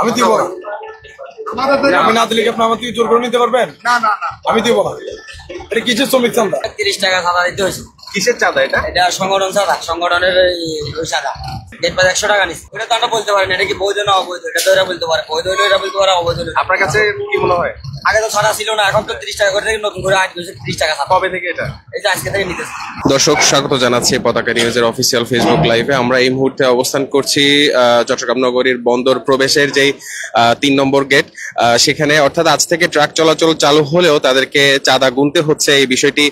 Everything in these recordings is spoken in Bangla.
আমি দিব না। আমি না দিলে কি আপনি আমার থেকে জোর করে নিতে পারবেন? না না না, আমি দিব না। এটা কিসের শ্রমিক চাঁদা? 30 টাকা চাঁদা দিতে হয়েছে। কিসের চাঁদা এটা? এটা সংগঠন চাঁদা, সংগঠনের ওই চাঁদা। গেট পাস 100 টাকা নিচ্ছে। এটা তো আমরা বলতে পারি না এটা কি বৈধ না অবৈধ, এটা তো এরা বলতে পারে। বৈধ হলে এরা বলতে পারে, অবৈধ হলে। আপনার কাছে কি মনে হয়? আগে তো ছাড়া ছিল না, এখন তো 30 টাকা করে নতুন করে আইন করেছে 30 টাকা। কবে থেকে এটা? এই যে আজকে থেকে নিতেছে। দর্শক স্বাগত জানাচ্ছি পতাকা নিউজের অফিসিয়াল ফেসবুক লাইভে। আমরা এই মুহূর্তে অবস্থান করছি চট্টগ্রাম নগরীর বন্দর প্রবেশের যেই 3 নম্বর গেট, সেখানে অর্থাৎ আজ থেকে ট্রাক চলাচল চালু হলেও তাদেরকে চাঁদা গুনতে হচ্ছে। এই বিষয়টি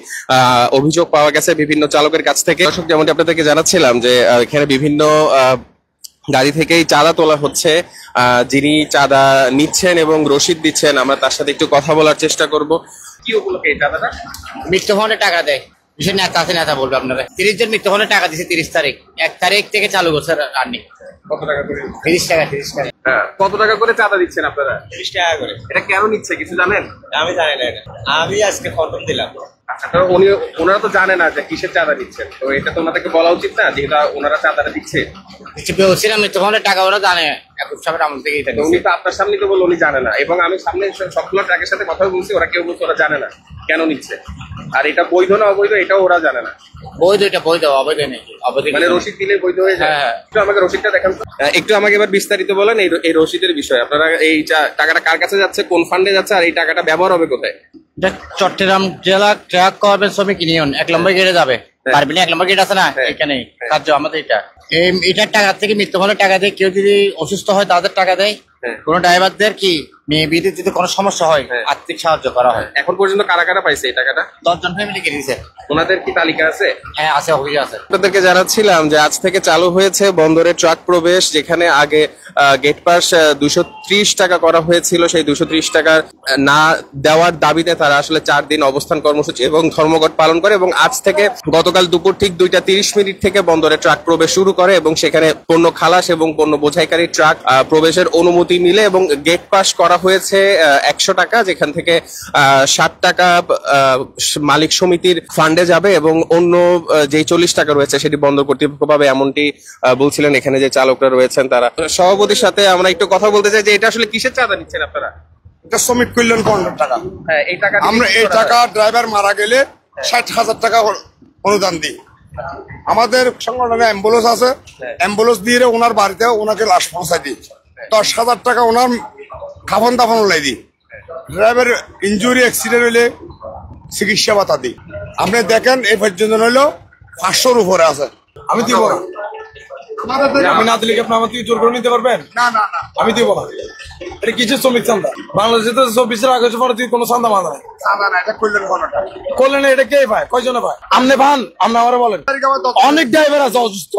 অভিযোগ পাওয়া গেছে বিভিন্ন চালকের কাছ থেকে। দর্শক যেমনটি আপনাদেরকে জানাচ্ছিলাম যে এখানে বিভিন্ন গাড়ি থেকেই চাঁদা তোলা হচ্ছে। যিনি চাঁদা নিচ্ছেন এবং রসিদ দিচ্ছেন, আমরা তার সাথে একটু কথা বলার চেষ্টা করব। কি উপলক্ষে এই চাঁদাটা? মৃত্যুভবনে টাকা দেয়, বিশেষ নেতা আছে, নেতা বলবে আপনারা। 30 জন মৃত্যুভবনে টাকা দিচ্ছে 30 তারিখ। 1 তারিখ থেকে চালু করছে রানিং। কত টাকা করে? 30 টাকা। 30 টাকা। হ্যাঁ, কত টাকা করে চাঁদা দিচ্ছেন আপনারা? 30 টাকা করে। এটা কেন নিচ্ছে কিছু জানেন? আমি জানি না এটা, আমি আজকে ফর্ম দিলাম। আচ্ছা, তো ওনারা তো জানে না যে কিসের চাঁদা দিচ্ছেন, তো এটা তো ওনাদেরকে বলা উচিত না যে এটা ওনারা চাঁদাটা দিচ্ছে। মৃত্যুভবনের টাকা ওরা জানে, আমল থেকে। উনি তো আপনার সামনে তো বললো উনি জানে না, এবং আমি সামনে সবগুলো ট্রাকের সাথে কথা বলছি, ওরা কেউ বলছে ওরা জানে না কেন নিচ্ছে। আর এটা বৈধ না অবৈধ এটাও ওরা জানে না। বৈধ, এটা বৈধ, অবৈধ নেই। মানে রসিদ দিলে বৈধ হয়ে যায়। একটু আমাকে রসিদটা দেখান। একটু আমাকে এবার বিস্তারিত বলেন এই রসিদের বিষয়ে। আপনারা এই টাকাটা কার কাছে যাচ্ছে, কোন ফান্ডে যাচ্ছে, আর এই টাকাটা ব্যবহার হবে কোথায়? চট্টগ্রাম জেলা ট্রাক কর্পোরেশন শ্রমিক ইউনিয়ন 1 নম্বর গেটে যাবে। পারবিনা 1 নম্বর গেট আছে না, এখানে কার্য আমাদের এটা। এটার টাকা থেকে মৃত্যুভবনের টাকা দেয়। কেউ যদি অসুস্থ হয় তাদের টাকা দেয়। কোন ড্রাইভারদের কি মেয়ে বিদ্যুৎ যদি কোনো সমস্যা হয় আর্থিক সাহায্য করা হয়। এখন পর্যন্ত কারা কারা পাইছে এই টাকাটা? 10 জন ফ্যামিলি কে দিয়েছে। ওনাদের কি তালিকা আছে? হ্যাঁ আছে, অভিযোগ আছে। আপনাদেরকে জানাচ্ছিলাম যে আজ থেকে চালু হয়েছে বন্দরে ট্রাক প্রবেশ, যেখানে আগে গেট পাস 230 টাকা করা হয়েছিল। সেই 230 টাকা না দেওয়ার দাবিতে তারা আসলে 4 দিন অবস্থান কর্মসূচি এবং ধর্মঘট পালন করে, এবং আজ থেকে গতকাল দুপুর ঠিক 2:30 থেকে বন্দরে ট্রাক প্রবেশ শুরু করে, এবং সেখানে পণ্য খালাস এবং পণ্য বোঝাইকারী ট্রাক প্রবেশের অনুমতি মিলে এবং গেট পাস করা হয়েছে 100 টাকা, যেখান থেকে 60 টাকা মালিক সমিতির ফান্ডে যাবে এবং অন্য যে 40 টাকা রয়েছে সেটি বন্দর কর্তৃপক্ষ পাবে, এমনটি বলছিলেন এখানে যে চালকরা রয়েছেন তারা। সভাপতির সাথে আমরা একটু কথা বলতে চাই যে এটা আসলে কিসের চাঁদা নিচ্ছেন আপনারা? এটা শ্রমিক কল্যাণ ফান্ডের টাকা। হ্যাঁ, এই টাকা আমরা এই টাকা ড্রাইভার মারা গেলে 60,000 টাকা অনুদান দিই। আমাদের সংগঠনে অ্যাম্বুলেন্স আছে, অ্যাম্বুলেন্স দিয়ে ওনার বাড়িতে ওনাকে লাশ পৌঁছাই দিই। 10,000 টাকা ওনার খাফন দাফন উলাই দিই। ড্রাইভার ইঞ্জুরি অ্যাক্সিডেন্ট হইলে চিকিৎসা ভাতা দিই। আপনি দেখেন এই পর্যন্ত হইলো 500-র উপরে আছে। আমি দিব না। আমি না দিলে কি আপনি আমার থেকে জোর করে নিতে পারবেন? না না না, আমি দিব না। এটা কিসের শ্রমিক চাঁদা? বাংলাদেশে তো 24 আগস্ট পরে কোনো চাঁদা মানা নাই। চাঁদা না, এটা করলেন কোনটা? করলেন এটা কে ভাই? কয়জনে ভাই? আপনি ভান, আপনি আমারে বলেন। অনেক ড্রাইভার আছে অসুস্থ,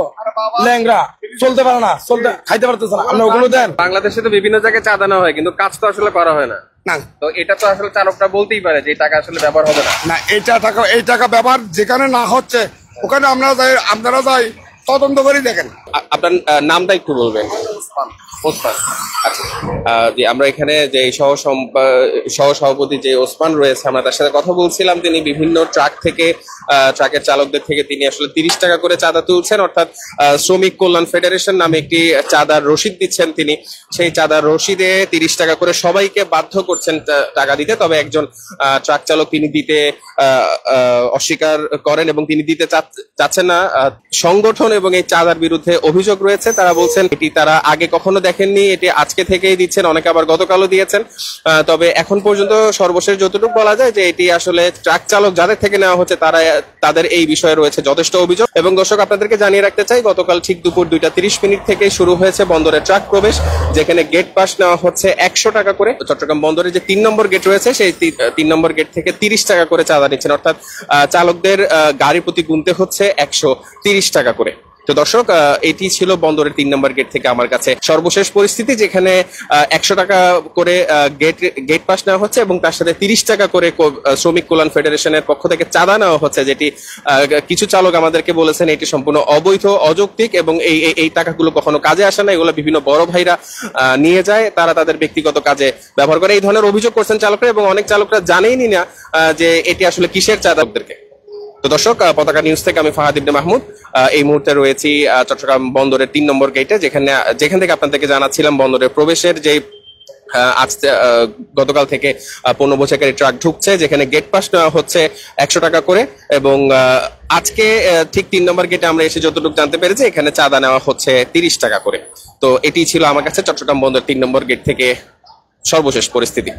ল্যাংরা, চলতে পারে না, খাইতে পারতেছে না, আপনি ওগুলো দেন। বাংলাদেশে তো বিভিন্ন জায়গায় চাঁদা নেওয়া হয়, কিন্তু কাজ তো আসলে করা হয় না। না, তো এটা তো আসলে চালকরা বলতেই পারে যে টাকা আসলে ব্যবহার হবে না। না, এই টাকা ব্যবহার যেখানে না হচ্ছে ওখানে আপনারা যাই তদন্ত করে দেখেন। আপনার নামটা একটু বলবেন? ওসমান। আচ্ছা, আমরা এখানে যে সহ সভাপতি যে ওসমান রয়েছে, আমরা তার সাথে কথা বলছিলাম। তিনি বিভিন্ন ট্রাকের চালকদের থেকে তিনি আসলে 30 টাকা করে চাঁদা তুলছেন, অর্থাৎ শ্রমিক কল্যাণ ফেডারেশন নামে একটি চাঁদার রসিদ দিচ্ছেন তিনি। সেই চাঁদার রসিদে 30 টাকা করে সবাইকে বাধ্য করছেন টাকা দিতে। তবে একজন ট্রাক চালক তিনি দিতে অস্বীকার করেন এবং তিনি দিতে চাচ্ছেন না। সংগঠন এবং এই চাঁদার বিরুদ্ধে অভিযোগ রয়েছে। তারা বলছেন এটি তারা আগে কখনো দেখেননি, এটি আজকে থেকেই দিচ্ছেন, অনেকে আবার গতকালও দিয়েছেন। তবে এখন পর্যন্ত সর্বশেষ যতটুকু বলা যায় যে এটি আসলে ট্রাক চালক যাদের থেকে নেওয়া হচ্ছে তাদের এই বিষয়ে রয়েছে যথেষ্ট অভিযোগ। এবং দর্শক আপনাদেরকে জানিয়ে রাখতে চাই, গতকাল ঠিক দুপুর 2:30 থেকে শুরু হয়েছে বন্দরে ট্রাক প্রবেশ, যেখানে গেট পাস নেওয়া হচ্ছে 100 টাকা করে। চট্টগ্রাম বন্দরে যে 3 নম্বর গেট রয়েছে সেই 3 নম্বর গেট থেকে 30 টাকা করে চাঁদা নিচ্ছেন, অর্থাৎ চালকদের গাড়ি প্রতি গুনতে হচ্ছে 130 টাকা করে। তো দর্শক, এটি ছিল বন্দরের 3 নম্বর গেট থেকে আমার কাছে সর্বশেষ পরিস্থিতি, যেখানে 100 টাকা করে গেট পাস নেওয়া হচ্ছে এবং তার সাথে 30 টাকা করে শ্রমিক কল্যাণ ফেডারেশনের পক্ষ থেকে চাঁদা নেওয়া হচ্ছে, যেটি কিছু চালক আমাদেরকে বলেছেন এটি সম্পূর্ণ অবৈধ, অযৌক্তিক এবং এই টাকাগুলো কখনো কাজে আসে না। এগুলো বিভিন্ন বড় ভাইরা নিয়ে যায়, তারা তাদের ব্যক্তিগত কাজে ব্যবহার করে। এই ধরনের অভিযোগ করছেন চালকরা, এবং অনেক চালকরা জানেই না যে এটি আসলে কিসের চাঁদাদেরকে। তো দর্শক, পতাকা নিউজ থেকে আমি ফাহাদ ইবনে মাহমুদ। এই মুহূর্তে রয়েছি চট্টগ্রাম বন্দরের 3 নম্বর গেটে, যেখান থেকে আপনাদেরকে জানাচ্ছিলাম বন্দরের প্রবেশের যে গতকাল থেকে পণ্য বোঝাইকারী ট্রাক ঢুকছে, যেখানে গেট পাস নেওয়া হচ্ছে 100 টাকা করে, এবং আজকে ঠিক 3 নম্বর গেটে আমরা এসে যতটুকু জানতে পেরেছি এখানে চাঁদা নেওয়া হচ্ছে 30 টাকা করে। তো এটি ছিল আমার কাছে চট্টগ্রাম বন্দর 3 নম্বর গেট থেকে সর্বশেষ পরিস্থিতি।